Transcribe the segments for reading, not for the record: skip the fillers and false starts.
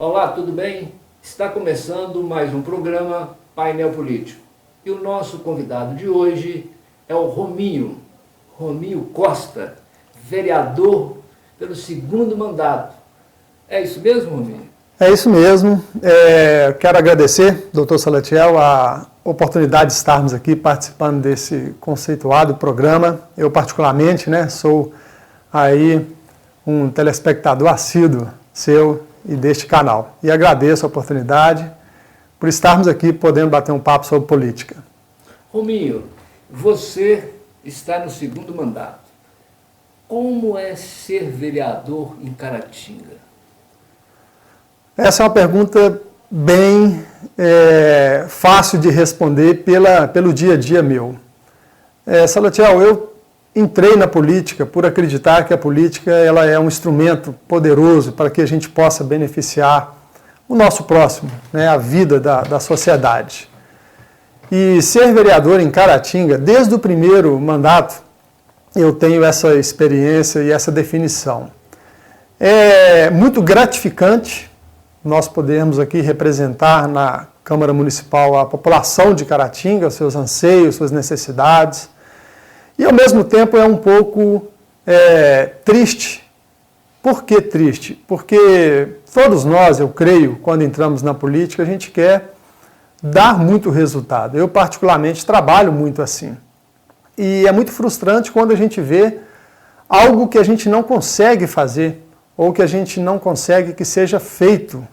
Olá, tudo bem? Está começando mais um programa Painel Político. E o nosso convidado de hoje é o Rominho Costa, vereador pelo segundo mandato. É isso mesmo, Rominho? É isso mesmo. Quero agradecer, doutor Salatiel, a oportunidade de estarmos aqui participando desse conceituado programa. Eu, particularmente, sou aí um telespectador assíduo seu e deste canal. E agradeço a oportunidade por estarmos aqui podendo bater um papo sobre política. Rominho, você está no segundo mandato. Como é ser vereador em Caratinga? Essa é uma pergunta bem fácil de responder pelo dia a dia meu. Salatiel, eu entrei na política por acreditar que a política ela é um instrumento poderoso para que a gente possa beneficiar o nosso próximo, a vida da sociedade. E ser vereador em Caratinga, desde o primeiro mandato, eu tenho essa experiência e essa definição. É muito gratificante nós podermos aqui representar na Câmara Municipal a população de Caratinga, seus anseios, suas necessidades. E, ao mesmo tempo, é um pouco triste. Por que triste? Porque todos nós, eu creio, quando entramos na política, a gente quer dar muito resultado. Eu, particularmente, trabalho muito assim. E é muito frustrante quando a gente vê algo que a gente não consegue fazer ou que a gente não consegue que seja feito,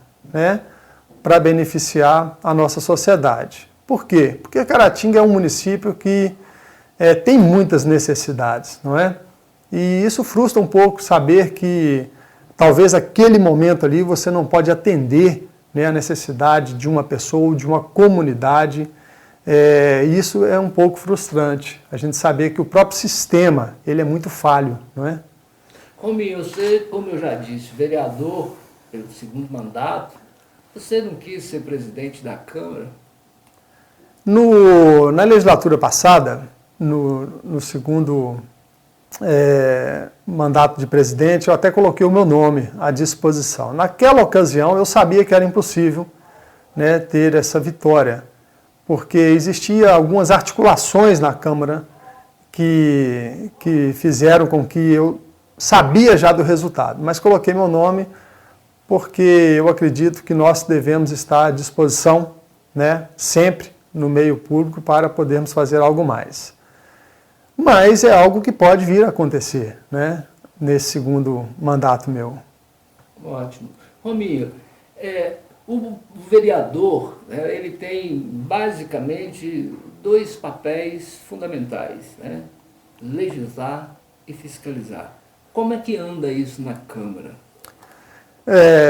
para beneficiar a nossa sociedade. Por quê? Porque Caratinga é um município que tem muitas necessidades, não é? E isso frustra um pouco saber que talvez aquele momento ali você não pode atender a necessidade de uma pessoa ou de uma comunidade. Isso é um pouco frustrante, a gente saber que o próprio sistema ele é muito falho, não é? Rominho, você, como eu já disse, vereador pelo segundo mandato, você não quis ser presidente da Câmara? Na legislatura passada, no segundo mandato de presidente, eu até coloquei o meu nome à disposição. Naquela ocasião, eu sabia que era impossível ter essa vitória, porque existiam algumas articulações na Câmara que fizeram com que eu sabia já do resultado, mas coloquei meu nome porque eu acredito que nós devemos estar à disposição, sempre no meio público para podermos fazer algo mais. Mas é algo que pode vir a acontecer, nesse segundo mandato meu. Ótimo. Rominho, o vereador, ele tem basicamente dois papéis fundamentais, legislar e fiscalizar. Como é que anda isso na Câmara?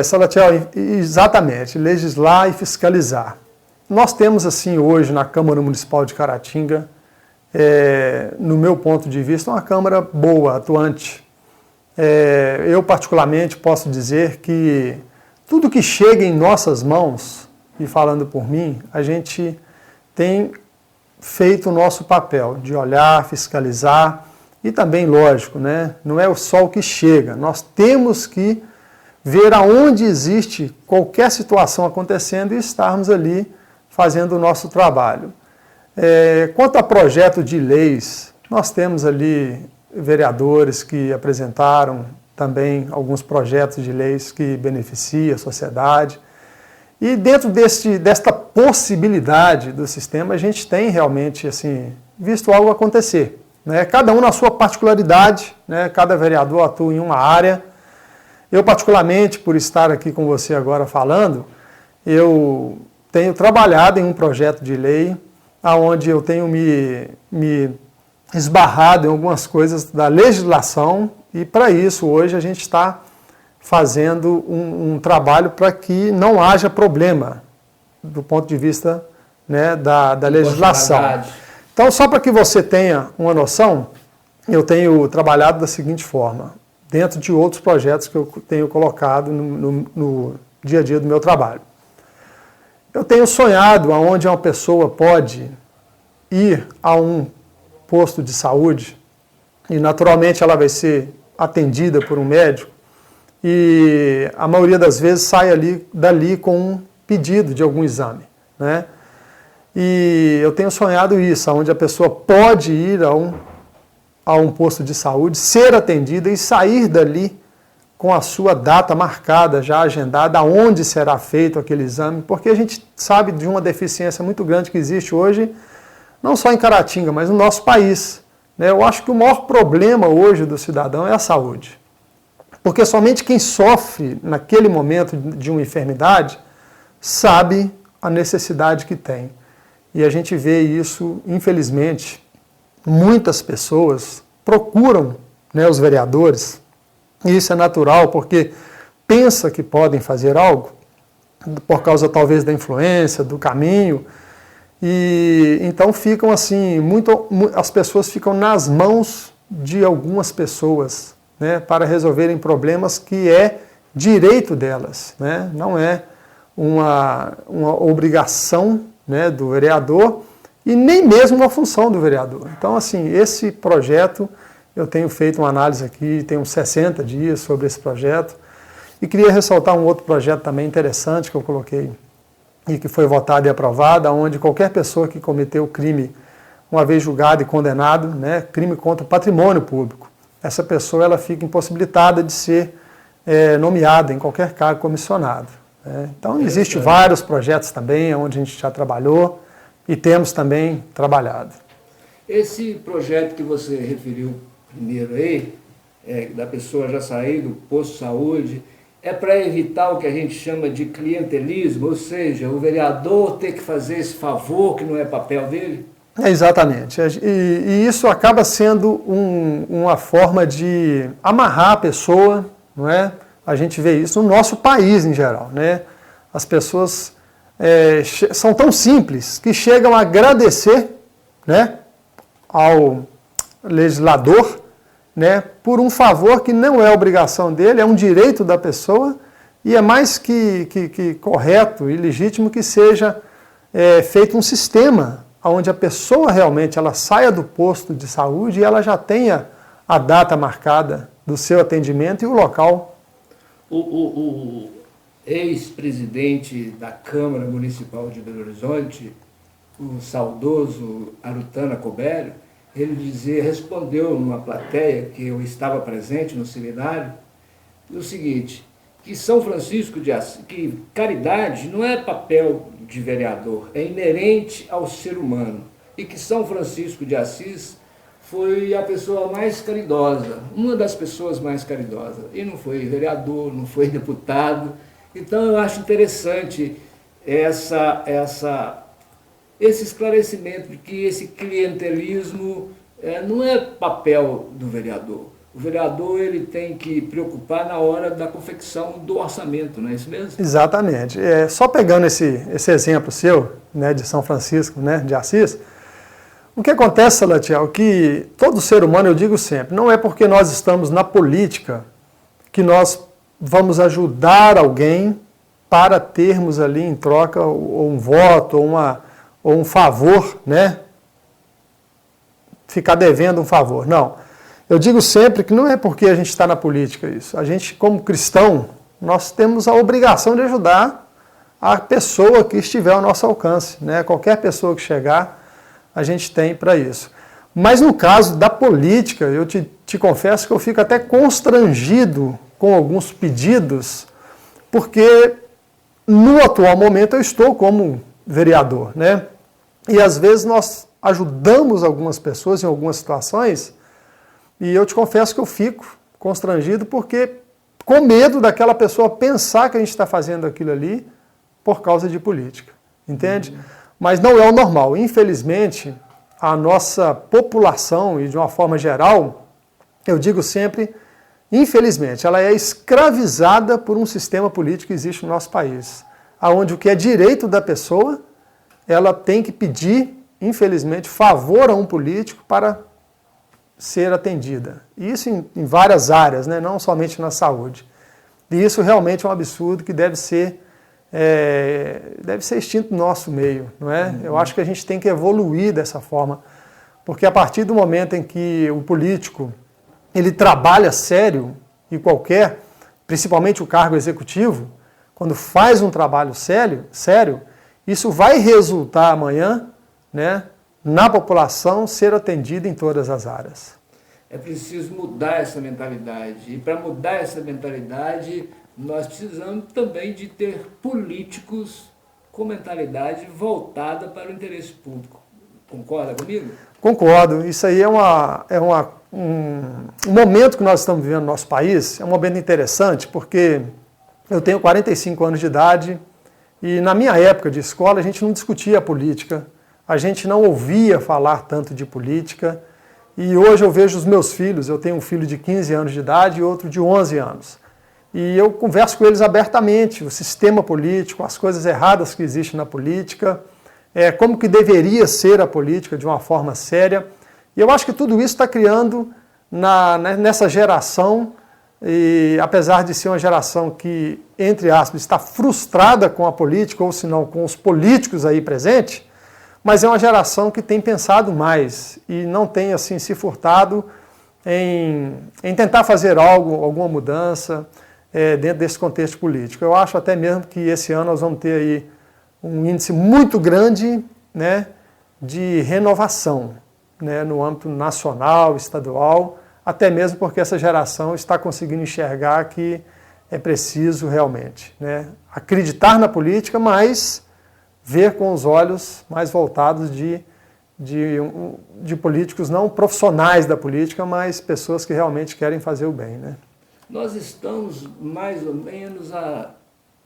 Salatiel, exatamente, legislar e fiscalizar. Nós temos, assim, hoje na Câmara Municipal de Caratinga, no meu ponto de vista, uma Câmara boa, atuante. Eu, particularmente, posso dizer que tudo que chega em nossas mãos, e falando por mim, a gente tem feito o nosso papel de olhar, fiscalizar e também, lógico, não é só o que chega, nós temos que ver aonde existe qualquer situação acontecendo e estarmos ali fazendo o nosso trabalho. Quanto a projeto de leis, nós temos ali vereadores que apresentaram também alguns projetos de leis que beneficiam a sociedade. E dentro desta possibilidade do sistema, a gente tem realmente assim, visto algo acontecer. Cada um na sua particularidade, cada vereador atua em uma área. Eu, particularmente, por estar aqui com você agora falando, eu tenho trabalhado em um projeto de lei onde eu tenho me esbarrado em algumas coisas da legislação e, para isso, hoje a gente está fazendo um trabalho para que não haja problema do ponto de vista da legislação. Então, só para que você tenha uma noção, eu tenho trabalhado da seguinte forma, dentro de outros projetos que eu tenho colocado no dia a dia do meu trabalho. Eu tenho sonhado aonde uma pessoa pode ir a um posto de saúde e naturalmente ela vai ser atendida por um médico e a maioria das vezes sai dali com um pedido de algum exame, né? E eu tenho sonhado isso, onde a pessoa pode ir a um posto de saúde, ser atendida e sair dali com a sua data marcada, já agendada, onde será feito aquele exame, porque a gente sabe de uma deficiência muito grande que existe hoje, não só em Caratinga, mas no nosso país, né? Eu acho que o maior problema hoje do cidadão é a saúde, porque somente quem sofre naquele momento de uma enfermidade sabe a necessidade que tem. E a gente vê isso, infelizmente, muitas pessoas procuram, né, os vereadores, e isso é natural, porque pensa que podem fazer algo, por causa talvez da influência, do caminho, e então ficam assim, as pessoas ficam nas mãos de algumas pessoas, né, para resolverem problemas que é direito delas, né, não é uma obrigação, né, do vereador e nem mesmo uma função do vereador. Então, assim, esse projeto, eu tenho feito uma análise aqui, tem uns 60 dias sobre esse projeto, e queria ressaltar um outro projeto também interessante que eu coloquei e que foi votado e aprovado, onde qualquer pessoa que cometeu crime, uma vez julgado e condenado, né, crime contra o patrimônio público, essa pessoa ela fica impossibilitada de ser nomeada em qualquer cargo comissionado. Então, existem vários projetos também, onde a gente já trabalhou e temos também trabalhado. Esse projeto que você referiu primeiro aí, da pessoa já sair do posto de saúde, é para evitar o que a gente chama de clientelismo, ou seja, o vereador ter que fazer esse favor que não é papel dele? Exatamente. E isso acaba sendo uma forma de amarrar a pessoa, não é? A gente vê isso no nosso país em geral, né? As pessoas são tão simples que chegam a agradecer, né, ao legislador, né, por um favor que não é obrigação dele, é um direito da pessoa e é mais que correto e legítimo que seja feito um sistema onde a pessoa realmente ela saia do posto de saúde e ela já tenha a data marcada do seu atendimento e o local. O ex-presidente da Câmara Municipal de Belo Horizonte, o saudoso Arutana Cobério, ele respondeu numa plateia que eu estava presente no seminário, o seguinte, que São Francisco de Assis, que caridade não é papel de vereador, é inerente ao ser humano, e que São Francisco de Assis foi a pessoa mais caridosa, uma das pessoas mais caridosas, e não foi vereador, não foi deputado. Então eu acho interessante esse esclarecimento de que esse clientelismo não é papel do vereador. O vereador ele tem que preocupar na hora da confecção do orçamento, não é isso mesmo? Exatamente. Só pegando esse exemplo seu, né, de São Francisco, né, de Assis, o que acontece, Salatiel, que todo ser humano, eu digo sempre, não é porque nós estamos na política que nós vamos ajudar alguém para termos ali em troca ou um voto ou um favor, né? Ficar devendo um favor. Não. Eu digo sempre que não é porque a gente está na política isso. A gente, como cristão, nós temos a obrigação de ajudar a pessoa que estiver ao nosso alcance, né? Qualquer pessoa que chegar, a gente tem para isso. Mas no caso da política, eu te confesso que eu fico até constrangido com alguns pedidos, porque no atual momento eu estou como vereador, né? E às vezes nós ajudamos algumas pessoas em algumas situações, e eu te confesso que eu fico constrangido porque com medo daquela pessoa pensar que a gente está fazendo aquilo ali por causa de política, entende? Mas não é o normal. Infelizmente, a nossa população, e de uma forma geral, eu digo sempre, infelizmente, ela é escravizada por um sistema político que existe no nosso país, onde o que é direito da pessoa, ela tem que pedir, infelizmente, favor a um político para ser atendida. E isso em várias áreas, né? Não somente na saúde. E isso realmente é um absurdo que deve ser extinto no nosso meio, não é? Eu acho que a gente tem que evoluir dessa forma, porque a partir do momento em que o político ele trabalha sério e qualquer, principalmente o cargo executivo, quando faz um trabalho sério, isso vai resultar amanhã, né, na população ser atendida em todas as áreas. É preciso mudar essa mentalidade. E para mudar essa mentalidade, nós precisamos também de ter políticos com mentalidade voltada para o interesse público. Concorda comigo? Concordo. Isso aí um momento que nós estamos vivendo no nosso país, é um momento interessante, porque eu tenho 45 anos de idade e na minha época de escola a gente não discutia política, a gente não ouvia falar tanto de política. E hoje eu vejo os meus filhos, eu tenho um filho de 15 anos de idade e outro de 11 anos. E eu converso com eles abertamente, o sistema político, as coisas erradas que existem na política, como que deveria ser a política de uma forma séria. E eu acho que tudo isso está criando nessa geração, e apesar de ser uma geração que, entre aspas, está frustrada com a política, ou se não com os políticos aí presentes, mas é uma geração que tem pensado mais e não tem assim se furtado em tentar fazer alguma mudança dentro desse contexto político. Eu acho até mesmo que esse ano nós vamos ter aí um índice muito grande, né, de renovação, né, no âmbito nacional, estadual, até mesmo porque essa geração está conseguindo enxergar que é preciso realmente, né, acreditar na política, mas ver com os olhos mais voltados de políticos não profissionais da política, mas pessoas que realmente querem fazer o bem, né? Nós estamos mais ou menos a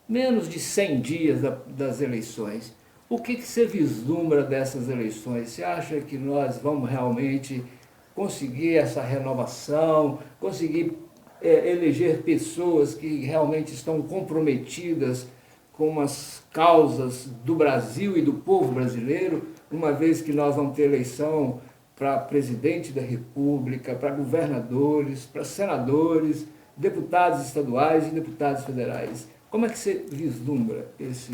menos de 100 dias das eleições. O que você vislumbra dessas eleições? Você acha que nós vamos realmente conseguir essa renovação, conseguir eleger pessoas que realmente estão comprometidas com as causas do Brasil e do povo brasileiro, uma vez que nós vamos ter eleição para presidente da República, para governadores, para senadores, deputados estaduais e deputados federais? Como é que você vislumbra esse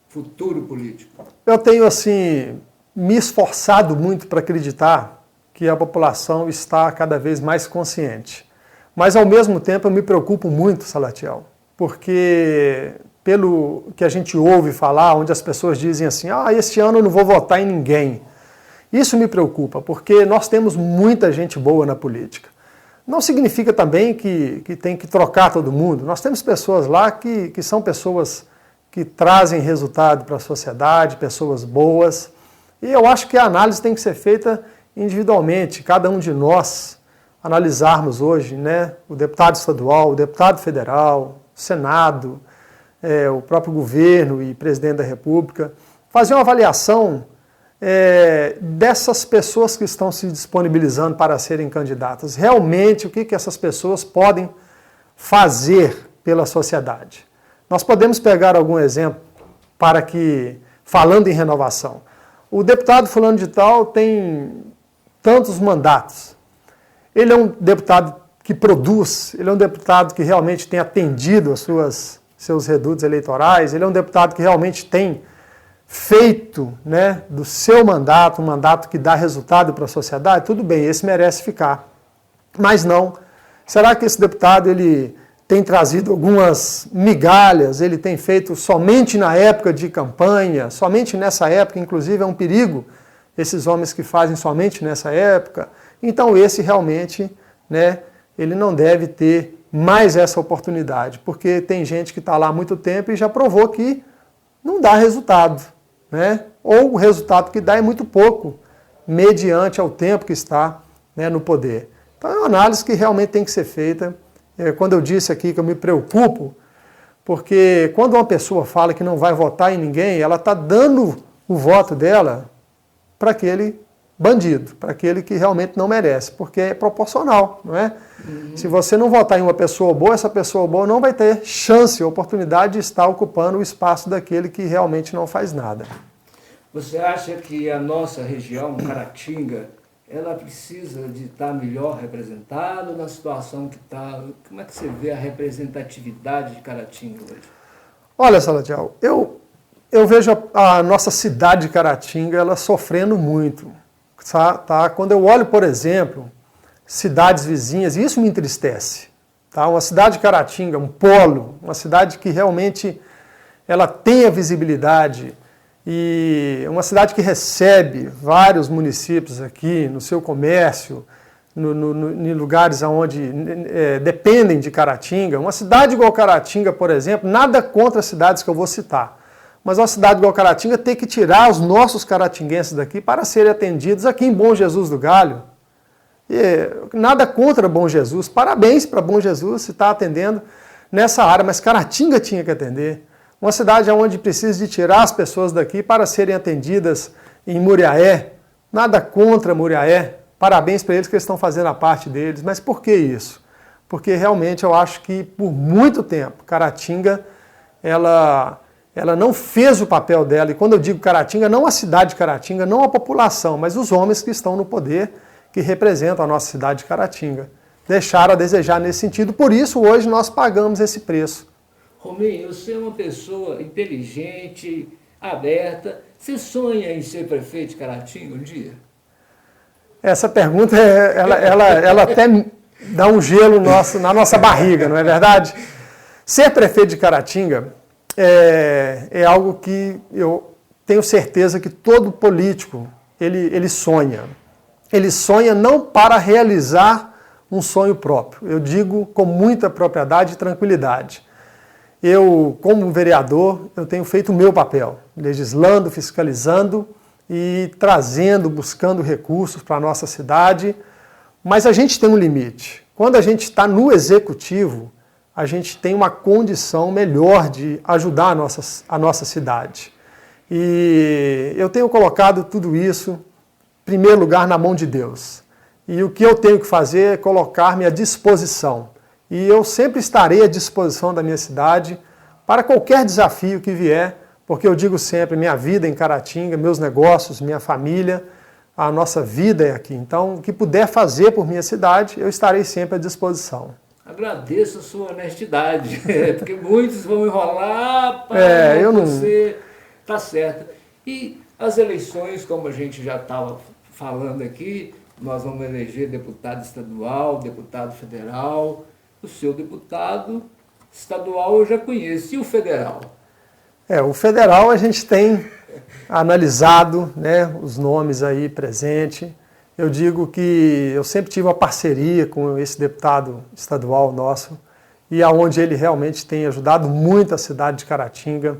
futuro político? Eu tenho, assim, me esforçado muito para acreditar que a população está cada vez mais consciente. Mas, ao mesmo tempo, eu me preocupo muito, Salatiel, porque pelo que a gente ouve falar, onde as pessoas dizem assim, esse ano eu não vou votar em ninguém. Isso me preocupa, porque nós temos muita gente boa na política. Não significa também que tem que trocar todo mundo. Nós temos pessoas lá que são pessoas que trazem resultado para a sociedade, pessoas boas. E eu acho que a análise tem que ser feita individualmente, cada um de nós analisarmos hoje, né, o deputado estadual, o deputado federal, o Senado, o próprio governo e presidente da República, fazer uma avaliação dessas pessoas que estão se disponibilizando para serem candidatas. Realmente, o que essas pessoas podem fazer pela sociedade? Nós podemos pegar algum exemplo para que, falando em renovação, o deputado fulano de tal tem tantos mandatos. Ele é um deputado que produz, ele é um deputado que realmente tem atendido seus redutos eleitorais, ele é um deputado que realmente tem feito, né, do seu mandato, um mandato que dá resultado para a sociedade, tudo bem, esse merece ficar. Mas não. Será que esse deputado ele tem trazido algumas migalhas, ele tem feito somente na época de campanha, somente nessa época, inclusive é um perigo esses homens que fazem somente nessa época? Então esse realmente, né, ele não deve ter mais essa oportunidade, porque tem gente que está lá há muito tempo e já provou que não dá resultado, né? Ou o resultado que dá é muito pouco, mediante ao tempo que está, né, no poder. Então é uma análise que realmente tem que ser feita. Quando eu disse aqui que eu me preocupo, porque quando uma pessoa fala que não vai votar em ninguém, ela está dando o voto dela para aquele bandido, para aquele que realmente não merece, porque é proporcional, não é? Se você não votar em uma pessoa boa, essa pessoa boa não vai ter chance, oportunidade de estar ocupando o espaço daquele que realmente não faz nada. Você acha que a nossa região, Caratinga, ela precisa de estar melhor representada na situação que está? Como é que você vê a representatividade de Caratinga hoje? Olha, Salatiel, eu vejo a nossa cidade de Caratinga ela sofrendo muito. Tá? Quando eu olho, por exemplo, cidades vizinhas, e isso me entristece. Tá? Uma cidade de Caratinga, um polo, uma cidade que realmente ela tem a visibilidade e uma cidade que recebe vários municípios aqui no seu comércio, em lugares onde dependem de Caratinga. Uma cidade igual Caratinga, por exemplo, nada contra as cidades que eu vou citar, mas uma cidade igual Caratinga tem que tirar os nossos caratinguenses daqui para serem atendidos aqui em Bom Jesus do Galho. Nada contra Bom Jesus, parabéns para Bom Jesus se está atendendo nessa área, mas Caratinga tinha que atender. Uma cidade onde precisa de tirar as pessoas daqui para serem atendidas em Muriaé, nada contra Muriaé, parabéns para eles que eles estão fazendo a parte deles, mas por que isso? Porque realmente eu acho que por muito tempo Caratinga, ela não fez o papel dela, e quando eu digo Caratinga, não a cidade de Caratinga, não a população, mas os homens que estão no poder, que representam a nossa cidade de Caratinga. Deixaram a desejar nesse sentido, por isso hoje nós pagamos esse preço. Rominho, você é uma pessoa inteligente, aberta. Você sonha em ser prefeito de Caratinga um dia? Essa pergunta, ela até dá um gelo na nossa barriga, não é verdade? Ser prefeito de Caratinga é algo que eu tenho certeza que todo político ele sonha. Ele sonha não para realizar um sonho próprio. Eu digo com muita propriedade e tranquilidade. Eu, como vereador, eu tenho feito o meu papel, legislando, fiscalizando e trazendo, buscando recursos para a nossa cidade, mas a gente tem um limite. Quando a gente está no executivo, a gente tem uma condição melhor de ajudar a nossa cidade. E eu tenho colocado tudo isso, em primeiro lugar, na mão de Deus. E o que eu tenho que fazer é colocar-me à disposição. E eu sempre estarei à disposição da minha cidade para qualquer desafio que vier, porque eu digo sempre, minha vida em Caratinga, meus negócios, minha família, a nossa vida é aqui. Então, o que puder fazer por minha cidade, eu estarei sempre à disposição. Agradeço a sua honestidade, porque muitos vão enrolar para você tá certo. E as eleições, como a gente já estava falando aqui, nós vamos eleger deputado estadual, deputado federal. O seu deputado estadual eu já conheço. E o federal? O federal a gente tem analisado, né, os nomes aí presentes. Eu digo que eu sempre tive uma parceria com esse deputado estadual nosso e aonde ele realmente tem ajudado muito a cidade de Caratinga.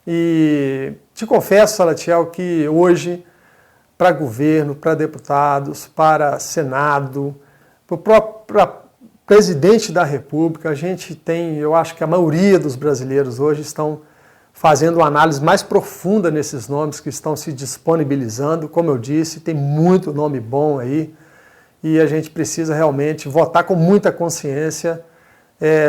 E te confesso, Salatiel, que hoje, para governo, para deputados, para Senado, para o próprio presidente da República, a gente tem, eu acho que a maioria dos brasileiros hoje estão fazendo uma análise mais profunda nesses nomes que estão se disponibilizando. Como eu disse, tem muito nome bom aí e a gente precisa realmente votar com muita consciência,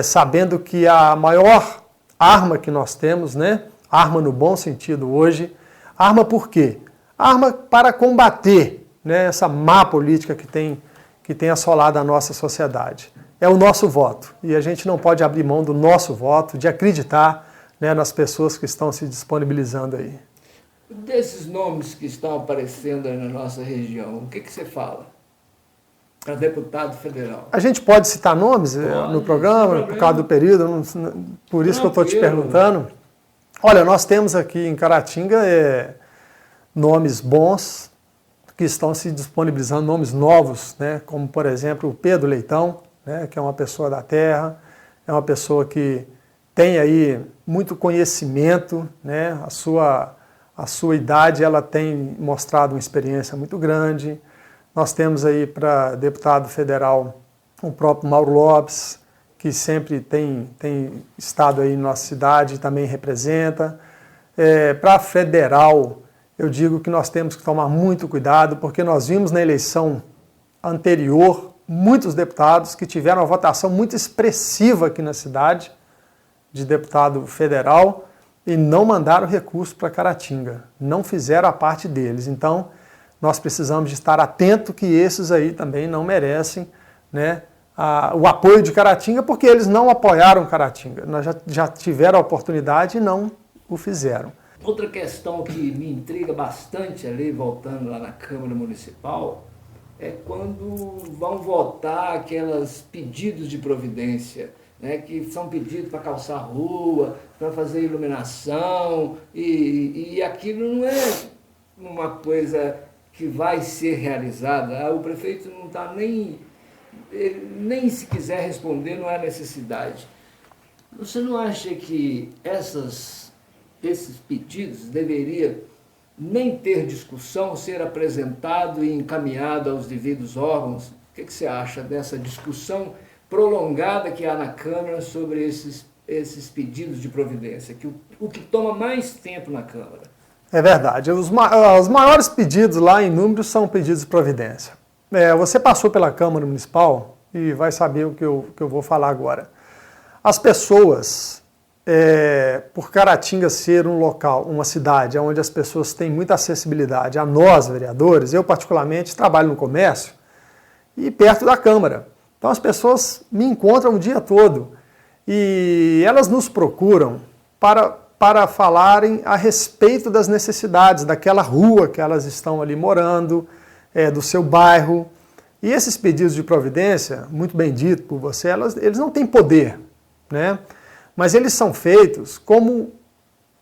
sabendo que a maior arma que nós temos, né, arma no bom sentido hoje, arma por quê? Arma para combater, né, essa má política que tem assolado a nossa sociedade. É o nosso voto e a gente não pode abrir mão do nosso voto, de acreditar, né, nas pessoas que estão se disponibilizando aí. Desses nomes que estão aparecendo aí na nossa região, o que você fala para deputado federal? A gente pode citar nomes no programa, por causa do período, por isso que eu estou te perguntando. Olha, nós temos aqui em Caratinga nomes bons que estão se disponibilizando, nomes novos, né, como, por exemplo, o Pedro Leitão, né, que é uma pessoa da terra, é uma pessoa que tem aí muito conhecimento, né, a sua idade ela tem mostrado uma experiência muito grande. Nós temos aí para deputado federal o próprio Mauro Lopes, que sempre tem estado aí na nossa cidade e também representa. Para federal, eu digo que nós temos que tomar muito cuidado, porque nós vimos na eleição anterior muitos deputados que tiveram uma votação muito expressiva aqui na cidade, de deputado federal, e não mandaram recurso para Caratinga, não fizeram a parte deles. Então, nós precisamos de estar atento que esses aí também não merecem, né, o apoio de Caratinga, porque eles não apoiaram Caratinga. Nós já tiveram a oportunidade e não o fizeram. Outra questão que me intriga bastante ali, voltando lá na Câmara Municipal, é quando vão votar aqueles pedidos de providência, né, que são pedidos para calçar rua, para fazer iluminação, e aquilo não é uma coisa que vai ser realizada. O prefeito não está nem se quiser responder, não há necessidade. Você não acha que esses pedidos deveriam nem ter discussão, ser apresentado e encaminhado aos devidos órgãos? O que você acha dessa discussão prolongada que há na Câmara sobre esses pedidos de providência, o que toma mais tempo na Câmara? É verdade. Os maiores pedidos lá em números são pedidos de providência. Você passou pela Câmara Municipal e vai saber o que eu vou falar agora. As pessoas, por Caratinga ser um local, uma cidade onde as pessoas têm muita acessibilidade a nós, vereadores, eu particularmente trabalho no comércio e perto da Câmara. Então as pessoas me encontram o dia todo e elas nos procuram para falarem a respeito das necessidades daquela rua que elas estão ali morando, do seu bairro. E esses pedidos de providência, muito bem dito por você, eles não têm poder, né? Mas eles são feitos como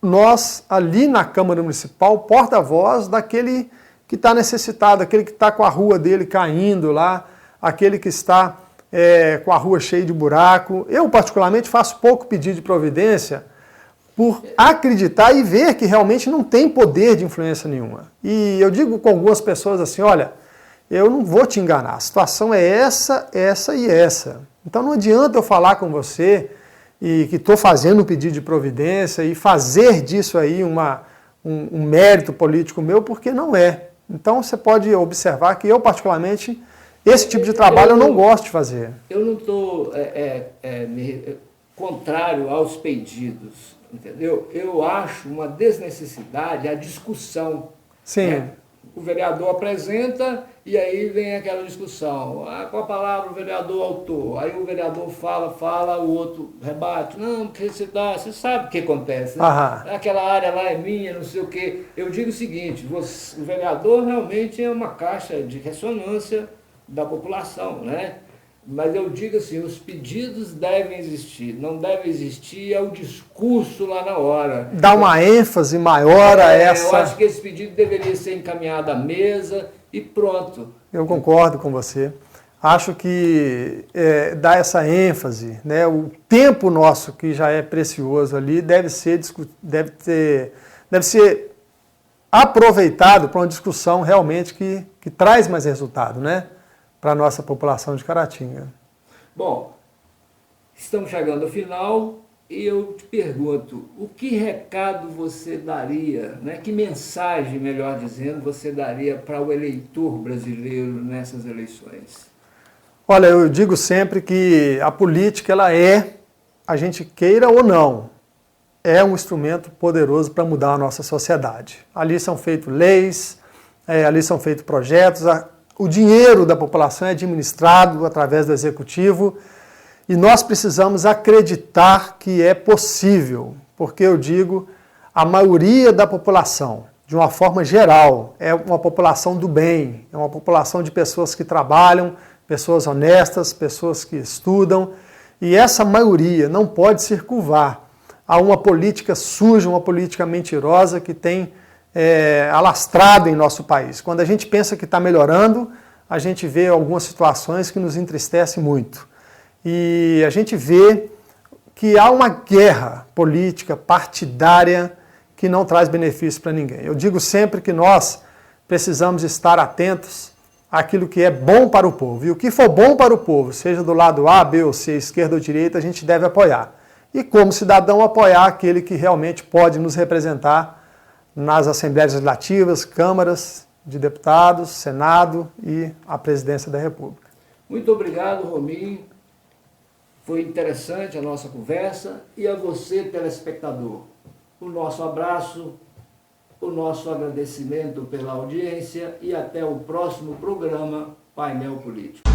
nós, ali na Câmara Municipal, porta-voz daquele que está necessitado, aquele que está com a rua dele caindo lá, aquele que está com a rua cheia de buraco. Eu, particularmente, faço pouco pedido de providência por acreditar e ver que realmente não tem poder de influência nenhuma. E eu digo com algumas pessoas assim, olha, eu não vou te enganar, a situação é essa, essa e essa. Então não adianta eu falar com você e que estou fazendo um pedido de providência e fazer disso aí um mérito político meu, porque não é. Então você pode observar que eu, particularmente, esse tipo de trabalho eu não gosto de fazer. Eu não estou contrário aos pedidos, entendeu? Eu acho uma desnecessidade a discussão. Sim. Né? O vereador apresenta e aí vem aquela discussão. Com a palavra o vereador autor. Aí o vereador fala, o outro rebate. Não, porque você sabe o que acontece. Né? Aquela área lá é minha, não sei o quê. Eu digo o seguinte, o vereador realmente é uma caixa de ressonância da população, né? Mas eu digo assim, os pedidos devem existir, não deve existir o discurso lá na hora. Dá uma ênfase maior a essa... Eu acho que esse pedido deveria ser encaminhado à mesa e pronto. Eu concordo com você. Acho que dar essa ênfase, né, o tempo nosso que já é precioso ali deve ser aproveitado para uma discussão realmente que traz mais resultado, né? Para a nossa população de Caratinga. Bom, estamos chegando ao final e eu te pergunto, o que recado você daria, né, que mensagem, melhor dizendo, você daria para o eleitor brasileiro nessas eleições? Olha, eu digo sempre que a política, a gente queira ou não, é um instrumento poderoso para mudar a nossa sociedade. Ali são feitas leis, ali são feitos projetos, o dinheiro da população é administrado através do executivo e nós precisamos acreditar que é possível, porque eu digo, a maioria da população, de uma forma geral, é uma população do bem, é uma população de pessoas que trabalham, pessoas honestas, pessoas que estudam, e essa maioria não pode se curvar a uma política suja, uma política mentirosa que tem alastrado em nosso país. Quando a gente pensa que está melhorando, a gente vê algumas situações que nos entristecem muito. E a gente vê que há uma guerra política, partidária, que não traz benefício para ninguém. Eu digo sempre que nós precisamos estar atentos àquilo que é bom para o povo. E o que for bom para o povo, seja do lado A, B ou C, esquerda ou direita, a gente deve apoiar. E como cidadão, apoiar aquele que realmente pode nos representar nas Assembleias Legislativas, câmaras de deputados, Senado e a Presidência da República. Muito obrigado, Rominho. Foi interessante a nossa conversa. E a você, telespectador, o nosso abraço, o nosso agradecimento pela audiência e até o próximo programa Painel Político.